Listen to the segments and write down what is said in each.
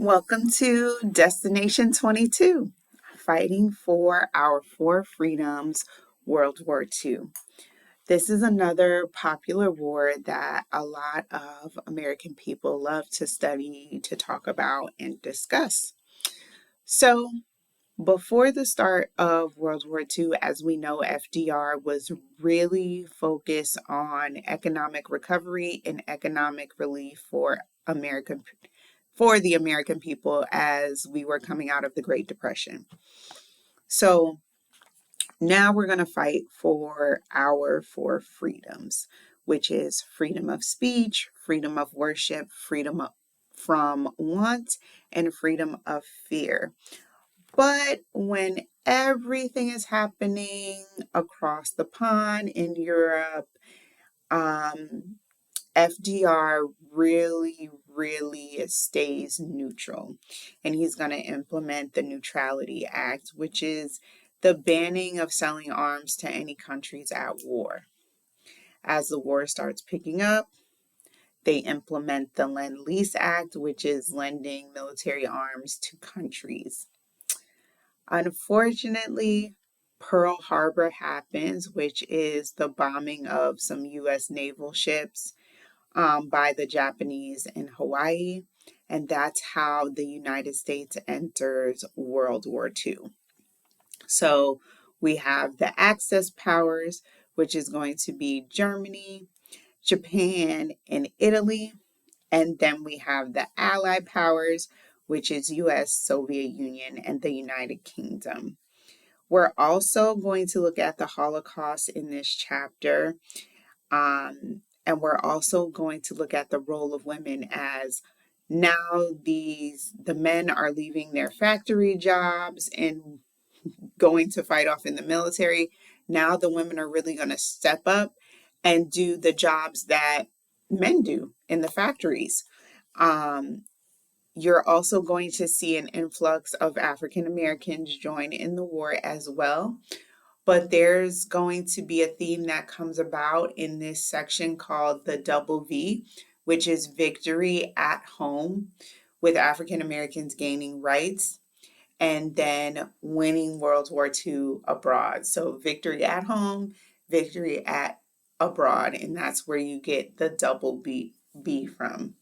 Welcome to Destination 22, Fighting for Our Four Freedoms, World War II. This is another popular war that a lot of American people love to study, to talk about, and discuss. So, before the start of World War II, as we know, FDR was really focused on economic recovery and economic relief for the American people as we were coming out of the Great Depression. So now we're going to fight for our four freedoms, which is freedom of speech, freedom of worship, from want, and freedom of fear. But when everything is happening across the pond in Europe, um, FDR really stays neutral. And he's going to implement the Neutrality Act, which is the banning of selling arms to any countries at war. As the war starts picking up, they implement the Lend-Lease Act, which is lending military arms to countries. Unfortunately, Pearl Harbor happens, which is the bombing of some U.S. naval ships by the Japanese in Hawaii. And that's how the United States enters World War II. So we have the Axis powers, which is going to be Germany, Japan, and Italy. And then we have the Allied powers, which is US, Soviet Union, and the United Kingdom. We're also going to look at the Holocaust in this chapter. And we're also going to look at the role of women as now the men are leaving their factory jobs and going to fight off in the military. Now the women are really going to step up and do the jobs that men do in the factories. Um, you're also going to see an influx of African Americans join in the war as well. But there's going to be a theme that comes about in this section called the double V, which is victory at home, with African Americans gaining rights and then winning World War II abroad. So victory at home, victory at abroad, and that's where you get the double B from.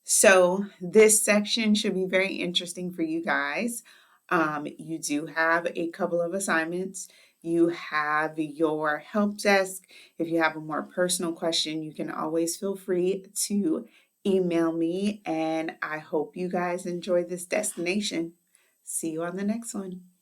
So this section should be very interesting for you guys. You do have a couple of assignments. You have your help desk. If you have a more personal question, you can always feel free to email me. And I hope you guys enjoy this destination. See you on the next one.